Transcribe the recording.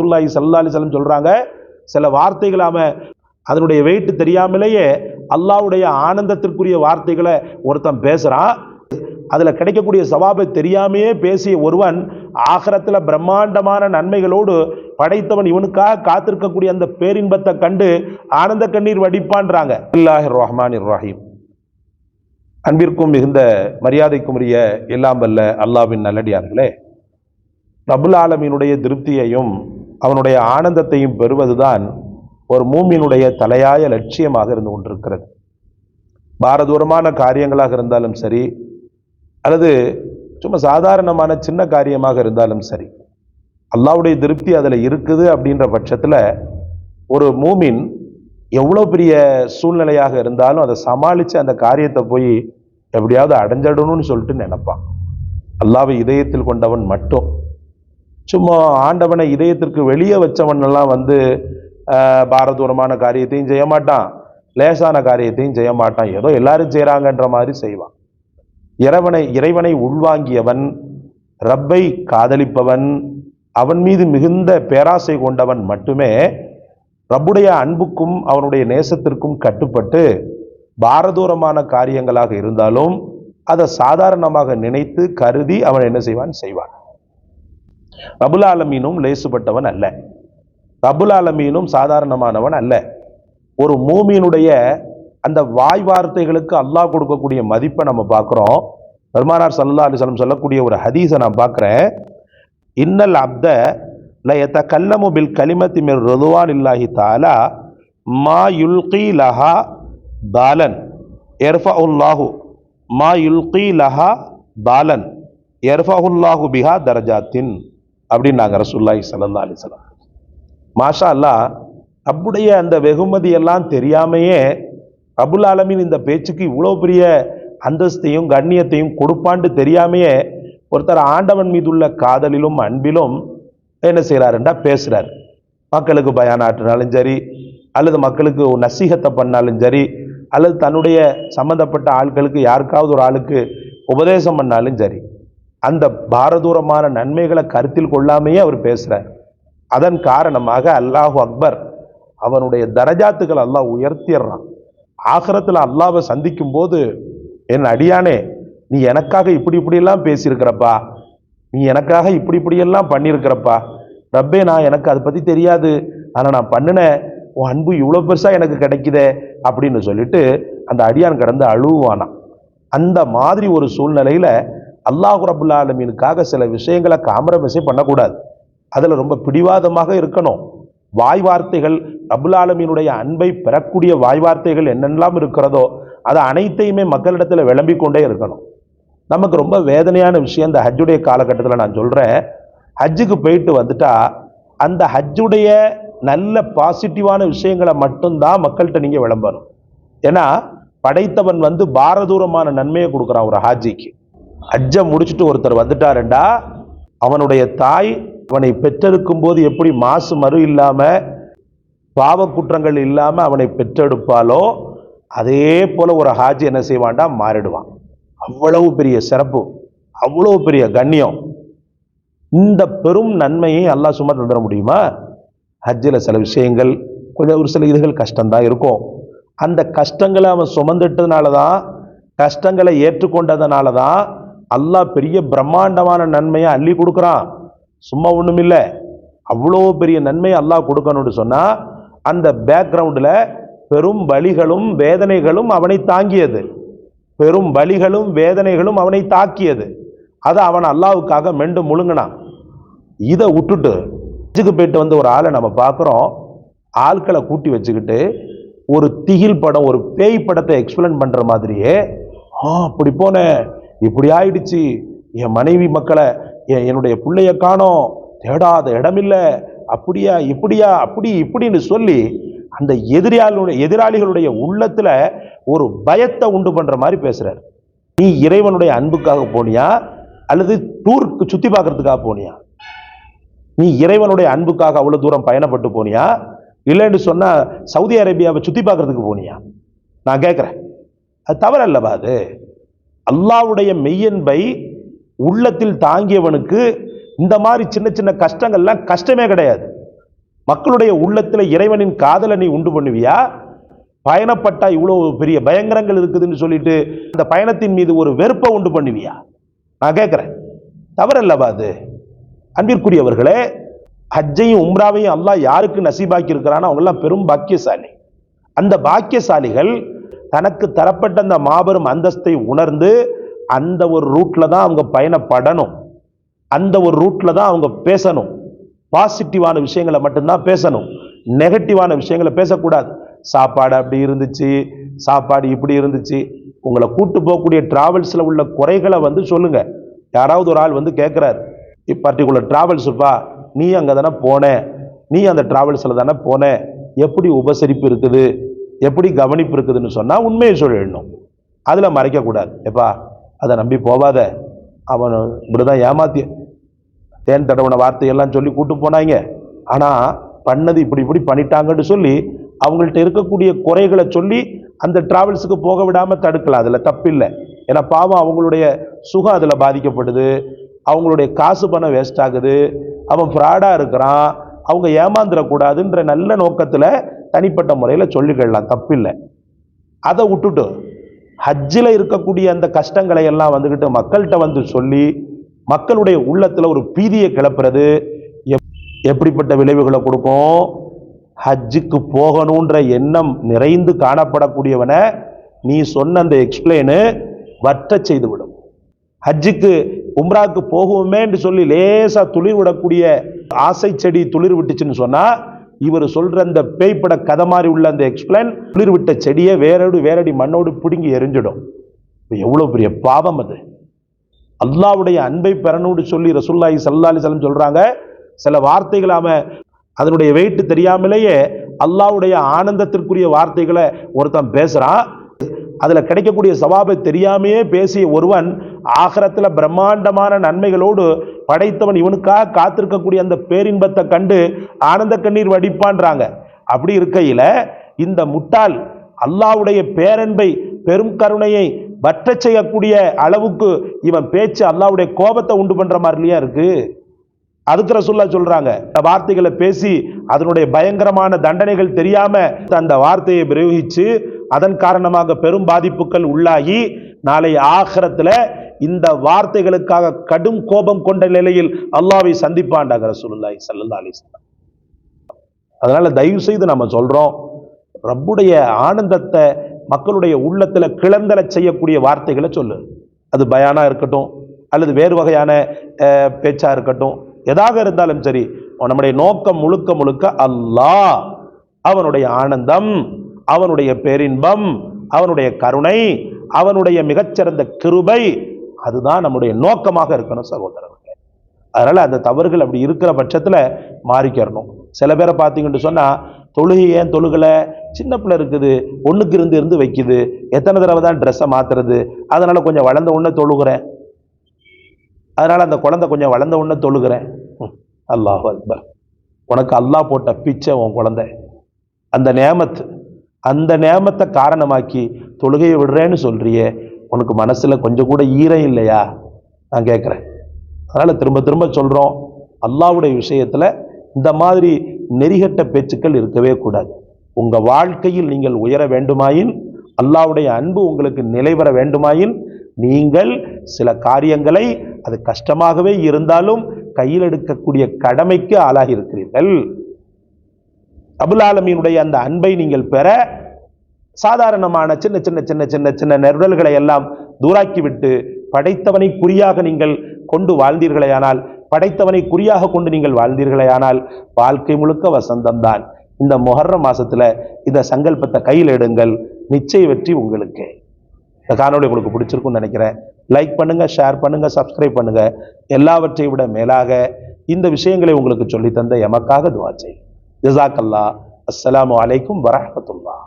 ரசூலுல்லாஹி ஸல்லல்லாஹு அலைஹி வஸல்லம் சொல்றாங்க, சில வார்த்தைகள் அதனுடைய வெயிட் தெரியாமலேயே அல்லாஹ்வுடைய ஆனந்தத்திற்குரிய வார்த்தைகளை ஒருத்தன் பேசுறான். அதுல கிடைக்கக்கூடிய சவாபை தெரியாமையே பேசிய ஒருவன் ஆகிரத்துல பிரம்மாண்டமான நன்மைகளோடு படைத்தவன் இவனுக்காக காத்திருக்கக்கூடிய அந்த பேரின்பத்தை கண்டு ஆனந்த கண்ணீர் வடிப்பான்றாங்க. பிஸ்மில்லாஹிர் ரஹ்மானிர் ரஹீம். அன்பிற்கும் மிகுந்த மரியாதைக்கும் உரிய எல்லாம் வல்ல அல்லாஹ்வின் நல்லடியார்களே, ரப்புல் ஆலமீனுடைய திருப்தியையும் அவனுடைய ஆனந்தத்தையும் பெறுவதுதான் ஒரு மூமினுடைய தலையாய லட்சியமாக இருந்து கொண்டிருக்கிறது. பாரதூரமான காரியங்களாக இருந்தாலும் சரி, அல்லது சும்மா சாதாரணமான சின்ன காரியமாக இருந்தாலும் சரி, அல்லாஹ்வுடைய திருப்தி அதில் இருக்குது அப்படின்ற பட்சத்தில் ஒரு மூமின் எவ்வளோ பெரிய சூழ்நிலையாக இருந்தாலும் அதை சமாளித்து அந்த காரியத்தை போய் எப்படியாவது அடைஞ்சிடணும்னு சொல்லிட்டு நினைப்பான். அல்லாஹ்வை இதயத்தில் கொண்டவன் மட்டும். சும்மா ஆண்டவனை இதயத்திற்கு வெளியே வச்சவன் எல்லாம் பாரதூரமான காரியத்தையும் செய்ய மாட்டான், லேசான காரியத்தையும் செய்ய மாட்டான், ஏதோ எல்லாரும் செய்கிறாங்கன்ற மாதிரி செய்வான். இறைவனை உள்வாங்கியவன், ரப்பை காதலிப்பவன், அவன் மீது மிகுந்த பேராசை கொண்டவன் மட்டுமே ரப்புடைய அன்புக்கும் அவனுடைய நேசத்திற்கும் கட்டுப்பட்டு பாரதூரமான காரியங்களாக இருந்தாலும் அதை சாதாரணமாக நினைத்து கருதி அவன் என்ன செய்வான். ரப்புல் ஆலமீனும் லேசுப்பட்டவன் அல்ல, ரப்புல் ஆலமீனும் சாதாரணமானவன் அல்ல. ஒரு மூமியினுடைய அந்த வாய் வார்த்தைகளுக்கு அல்லாஹ் கொடுக்கக்கூடிய மதிப்பை நம்ம பார்க்குறோம். பெருமானார் ஸல்லல்லாஹு அலைஹி வஸல்லம் சொல்லக்கூடிய ஒரு ஹதீஸை நான் பார்க்குறேன். இன்னல் அப்த ல யதகல்லமு பில் கலிமத்தி மிர் ரிதுவானில்லாஹி தஆலா மா யுல்கி லஹா பாலன் யர்ஃபஉல்லாஹு மா யுல்கி லஹா பாலன் யர்ஃபஉல்லாஹு பிஹா தரஜாத்தின் அப்படின்னாங்க ரசூலுல்லாஹி ஸல்லல்லாஹு அலைஹி வஸல்லம். மாஷா அல்லாஹ், ரப்புடைய அந்த வெகுமதி எல்லாம் தெரியாமையே ரப்புல் ஆலமீன் இந்த பேச்சுக்கு இவ்வளோ பெரிய அந்தஸ்தையும் கண்ணியத்தையும் கொடுப்பான்னு தெரியாமையே ஒருத்தர் ஆண்டவன் மீதுள்ள காதலிலும் அன்பிலும் என்ன செய்கிறாருண்டா பேசுகிறார். மக்களுக்கு பயானாற்றினாலும் சரி, அல்லது மக்களுக்கு நசீகத்தை பண்ணாலும் சரி, அல்லது தன்னுடைய சம்பந்தப்பட்ட ஆட்களுக்கு யாருக்காவது ஒரு ஆளுக்கு உபதேசம் பண்ணாலும் சரி, அந்த பாரதூரமான நன்மைகளை கருத்தில் கொள்ளாமையே அவர் பேசுகிறார். அதன் காரணமாக அல்லாஹு அக்பர், அவனுடைய தரஜாத்துக்கள் அல்லாஹ் உயர்த்திடுறான். ஆகிரத்தில் அல்லாஹ்வை சந்திக்கும் போது, என் அடியானே, நீ எனக்காக இப்படியெல்லாம் பேசியிருக்கிறப்பா, நீ எனக்காக இப்படியெல்லாம் பண்ணியிருக்கிறப்பா, ரப்பே நான் எனக்கு அதை பற்றி தெரியாது, ஆனால் நான் பண்ணின உன் அன்பு இவ்வளோ பெருசாக எனக்கு கிடைக்குதே அப்படின்னு சொல்லிட்டு அந்த அடியான் கடந்து அழுவானான். அந்த மாதிரி ஒரு சூழ்நிலையில் அல்லாஹ் ரப்புல் ஆலமீனுக்காக சில விஷயங்களை காம்ப்ரமைஸே பண்ணக்கூடாது. அதில் ரொம்ப பிடிவாதமாக இருக்கணும். வாய் வார்த்தைகள், ரப்புல் ஆலமீனுடைய அன்பை பெறக்கூடிய வாய் வார்த்தைகள் என்னெல்லாம் இருக்கிறதோ அதை அனைத்தையுமே மக்களிடத்தில் விளம்பி கொண்டே இருக்கணும். நமக்கு ரொம்ப வேதனையான விஷயம் இந்த ஹஜ்ஜுடைய காலகட்டத்தில் நான் சொல்கிறேன். ஹஜ்ஜுக்கு போயிட்டு வந்துட்டா அந்த ஹஜ்ஜுடைய நல்ல பாசிட்டிவான விஷயங்களை மட்டும்தான் மக்கள்கிட்ட நீங்கள் விளம்பணும். ஏன்னா படைத்தவன் பாரதூரமான நன்மையை கொடுக்குறான் ஒரு ஹாஜிக்கு. ஹஜ்ஜை முடிச்சுட்டு ஒருத்தர் வந்துட்டாருண்டா, அவனுடைய தாய் அவனை பெற்றெடுக்கும் போது எப்படி மாசு மறு இல்லாமல் பாவ குற்றங்கள் இல்லாமல் அவனை பெற்றெடுப்பாலோ அதே போல ஒரு ஹாஜி என்ன செய்வான்டா, மாறிடுவான். அவ்வளவு பெரிய சிறப்பு, அவ்வளவு பெரிய கண்ணியம். இந்த பெரும் நன்மையை அல்லாஹ் சும்மா தந்துட முடியுமா? ஹஜ்ஜில் சில விஷயங்கள் கொஞ்சம் ஒரு சில இதுகள் கஷ்டம்தான் இருக்கும். அந்த கஷ்டங்களை அவன் சுமந்துட்டதுனால தான், கஷ்டங்களை ஏற்றுக்கொண்டதுனால தான் அல்லாஹ் பெரிய பிரம்மாண்டமான நன்மையை அள்ளி கொடுக்குறான். சும்மா ஒன்றும் இல்லை, அவ்வளோ பெரிய நன்மையை அல்லாஹ் கொடுக்கணும்னு சொன்னால் அந்த பேக்ரவுண்டில் பெரும் வலிகளும் வேதனைகளும் அவனை தாங்கியது, பெரும் வலிகளும் வேதனைகளும் அவனை தாக்கியது. அதை அவன் அல்லாஹ்வுக்காக மெண்டு முழுங்கினான். இதை விட்டுட்டு ஹஜ்ஜுக்கு போயிட்டு ஒரு ஆளை நம்ம பார்க்குறோம், ஆட்களை கூட்டி வச்சுக்கிட்டு ஒரு திகில் படம், ஒரு பேய் படத்தை எக்ஸ்பிளைன் பண்ணுற மாதிரியே, அப்படி போனேன், இப்படி ஆயிடுச்சு, என் மனைவி மக்களை என்னுடைய பிள்ளைய காணோம், தேடாத இடமில்லை, அப்படியா இப்படியா அப்படி இப்படின்னு சொல்லி அந்த எதிராளிகளுடைய உள்ளத்துல ஒரு பயத்தை உண்டு பண்ற மாதிரி பேசுறாரு. நீ இறைவனுடைய அன்புக்காக போனியா அல்லது டூருக்கு சுத்தி பார்க்கறதுக்காக போனியா? நீ இறைவனுடைய அன்புக்காக அவ்வளவு தூரம் பயணப்பட்டு போனியா, இல்லைன்னு சொன்னா சவுதி அரேபியாவை சுத்தி பார்க்கறதுக்கு போனியா? நான் கேட்கிறேன், அது தவறல்லவா? அது அல்லாஹ்வுடைய மெய்யன்பை உள்ளத்தில் தாங்கியவனுக்கு இந்த மாதிரி சின்ன சின்ன கஷ்டங்கள்லாம் கஷ்டமே கிடையாது. மக்களுடைய உள்ளத்துல இறைவனின் காதலை நீ உண்டு பண்ணுவியா? பயணப்பட்டா இவ்வளவு பெரிய பயங்கரங்கள் இருக்குதுன்னு சொல்லிட்டு அந்த பயணத்தின் மீது ஒரு வெறுப்பை உண்டு பண்ணுவியா? நான் கேட்கிறேன், தவறல்லவா அது? அன்பிற்குரியவர்களே, ஹஜ்ஜையும் உம்ராவையும் அல்லாஹ் யாருக்கு நசீபாக்கி இருக்கிறானோ அவங்க எல்லாம் பெரும் பாக்கியசாலி. அந்த பாக்கியசாலிகள் தனக்கு தரப்பட்ட அந்த மாபெரும் அந்தஸ்தை உணர்ந்து அந்த ஒரு ரூட்ல தான் அவங்க பயணப்படணும், அந்த ஒரு ரூட்ல தான் அவங்க பேசணும். பாசிட்டிவான விஷயங்களை மட்டும்தான் பேசணும், நெகட்டிவான விஷயங்களை பேசக்கூடாது. சாப்பாடு அப்படி இருந்துச்சு, சாப்பாடு இப்படி இருந்துச்சு. உங்களை கூட்டு போகக்கூடிய டிராவல்ஸ்ல உள்ள குறைகளை சொல்லுங்க. யாராவது ஒரு ஆள் கேட்கிறார், பர்டிகுலர் டிராவல்ஸுப்பா, நீ அங்கே தானே போன, நீ அந்த டிராவல்ஸில் தானே போன, எப்படி உபசரிப்பு இருக்குது, எப்படி கவனிப்பு இருக்குதுன்னு சொன்னால் உண்மையை சொல்லிடணும், அதில் மறைக்கக்கூடாது. எப்பா அதை நம்பி போவாத, அவன் இப்படிதான் ஏமாத்தி தேன் தடவன வார்த்தையெல்லாம் சொல்லி கூட்டு போனாங்க, ஆனால் பண்ணது இப்படி இப்படி பண்ணிட்டாங்கன்னு சொல்லி அவங்கள்ட்ட இருக்கக்கூடிய குறைகளை சொல்லி அந்த டிராவல்ஸுக்கு போக விடாமல் தடுக்கலாம். அதில் தப்பில்லை. ஏன்னா பாவம் அவங்களுடைய சுகம் அதில் பாதிக்கப்படுது, அவங்களுடைய காசு பணம் வேஸ்ட் ஆகுது, அவன் ஃப்ராடாக இருக்கிறான், அவங்க ஏமாந்துடக்கூடாதுன்ற நல்ல நோக்கத்தில் தனிப்பட்ட முறையில் சொல்லிக்கலாம், தப்பில்லை. அதை விட்டுட்டு ஹஜ்ஜில் இருக்கக்கூடிய அந்த கஷ்டங்களை எல்லாம் மக்கள்கிட்ட சொல்லி மக்களுடைய உள்ளத்தில் ஒரு பீதியை கிளப்புறது எப்படிப்பட்ட விளைவுகளை கொடுக்கும்? ஹஜ்ஜுக்கு போகணுன்ற எண்ணம் நிறைந்து காணப்படக்கூடியவனை நீ சொன்ன அந்த எக்ஸ்பிளைனு வற்ற செய்து விடும். ஹஜ்ஜுக்கு உம்ராக்கு போகுமே என்று சொல்லி லேசா துளிர் விடக்கூடிய ஆசை செடி துளிர் விட்டுச்சுன்னு சொன்னா, இவர் சொல்ற அந்த பேய்ப்பட கதை மாதிரி உள்ள அந்த எக்ஸ்பிளைன் துளிர் விட்ட செடியை வேரடி மண்ணோடு பிடுங்கி எரிஞ்சிடும். எவ்வளவு பெரிய பாவம் அது! அல்லாஹ்வுடைய அன்பை பெறணும்னு சொல்லி ரசூலுல்லாஹி ஸல்லல்லாஹு அலைஹி வஸல்லம் சொல்றாங்க. சில வார்த்தைகளாம அதனுடைய வெயிட் தெரியாமலேயே அல்லாஹ்வுடைய ஆனந்தத்திற்குரிய வார்த்தைகளை ஒருத்தன் பேசுறான். அதுல கிடைக்கக்கூடிய சவாபை தெரியாமையே பேசிய ஒருவன் ஆகிரத்துல பிரம்மாண்டமான நன்மைகளோடு படைத்தவன் இவனுக்காக காத்திருக்கக்கூடிய அந்த பேரின்பத்தை கண்டு ஆனந்த கண்ணீர் வடிப்பான்றாங்க. அப்படி இருக்கையில இந்த முட்டாள் அல்லாஹ்வுடைய பேரன்பை பெரும் கருணையை வற்ற செய்யக்கூடிய அளவுக்கு இவன் பேச்சு அல்லாஹ்வுடைய கோபத்தை உண்டு பண்ற மாதிரிலையா இருக்கு. அதுக்கு ரசூலுல்லாஹ் சொல்றாங்க, வார்த்தைகளை பேசி அதனுடைய பயங்கரமான தண்டனைகள் தெரியாம அந்த வார்த்தையை பிரயோகிச்சு அதன் காரணமாக பெரும் பாதிப்புகள் உள்ளாகி நாளை ஆகிரத்துல இந்த வார்த்தைகளுக்காக கடும் கோபம் கொண்ட நிலையில் அல்லாஹ்வை சந்திப்பாண்டாங்க ரசூலுல்லாஹி ஸல்லல்லாஹு அலைஹி வஸல்லம். அதனால தயவு செய்து நம்ம சொல்றோம், ரப்புடைய ஆனந்தத்தை மக்களுடைய உள்ளத்துல கிளந்தல செய்யக்கூடிய வார்த்தைகளை சொல்லு. அது பயானா இருக்கட்டும் அல்லது வேறு வகையான பேச்சா இருக்கட்டும், எதாக இருந்தாலும் சரி, நம்முடைய நோக்கம் முழுக்க முழுக்க அல்லாஹ், அவனுடைய ஆனந்தம், அவனுடைய பேரின்பம், அவனுடைய கருணை, அவனுடைய மிகச்சிறந்த கிருபை, அதுதான் நம்முடைய நோக்கமாக இருக்கணும் சகோதரர்களே. அதனால அந்த தவறுகள் அப்படி இருக்கிற பட்சத்துல மாறிக்கிறணும். சில பேரை பார்த்தீங்கன்னு சொன்னா, தொழுகை ஏன் தொழுகல, சின்ன பிள்ளை இருக்குது, ஒண்ணுக்கு இருந்து வைக்குது, எத்தனை தடவை தான் ட்ரெஸ்ஸை மாத்துறது, அதனால கொஞ்சம் வளர்ந்த உடனே தொழுகிறேன், அதனால அந்த குழந்தை கொஞ்சம் வளர்ந்த உடனே தொழுகிறேன். அல்லாஹ் அக்பர். உனக்கு அல்லாஹ் போட்ட பிச்சை உன் குழந்தை, அந்த நேமத்தை காரணமாக்கி தொழுகையை விடுறேன்னு சொல்றியே, உனக்கு மனசுல கொஞ்சம் கூட ஈரம் இல்லையா? நான் கேட்கிறேன். அதனால திரும்ப திரும்ப சொல்றோம், அல்லாஹ்வுடைய விஷயத்துல இந்த மாதிரி நெறிகட்ட பேச்சுக்கள் இருக்கவே கூடாது. உங்க வாழ்க்கையில் நீங்கள் உயர வேண்டுமாயின், அல்லாஹ்வுடைய அன்பு உங்களுக்கு நிலைவர வேண்டுமாயின், நீங்கள் சில காரியங்களை அது கஷ்டமாகவே இருந்தாலும் கையில் எடுக்கக்கூடிய கடமைக்கு ஆளாகி இருக்கிறீர்கள். ரப்புல் ஆலமீனுடைய அந்த அன்பை நீங்கள் பெற சாதாரணமான சின்ன சின்ன சின்ன சின்ன சின்ன நெருடல்களை எல்லாம் தூராக்கி விட்டு படைத்தவனை குறியாக நீங்கள் கொண்டு வாழ்ந்தீர்களேயானால், படைத்தவனை குறியாக கொண்டு நீங்கள் வாழ்ந்தீர்களேயானால் வாழ்க்கை முழுக்க வசந்தம் தான். இந்த முஹர்ரம் மாசத்துல இந்த சங்கல்பத்தை கையில் எடுங்கள், நிச்சய வெற்றி உங்களுக்கு. இந்த காணொளி உங்களுக்கு பிடிச்சிருக்கும்னு நினைக்கிறேன். லைக் பண்ணுங்க, ஷேர் பண்ணுங்க, சப்ஸ்கிரைப் பண்ணுங்க. எல்லாவற்றை விட மேலாக இந்த விஷயங்களை உங்களுக்கு சொல்லி தந்த எமக்காக துஆ செய்யுங்க. ஜஸாக்கல்லாஹ். அஸ்ஸலாமு அலைக்கும் வரஹ்மத்துல்லாஹ்.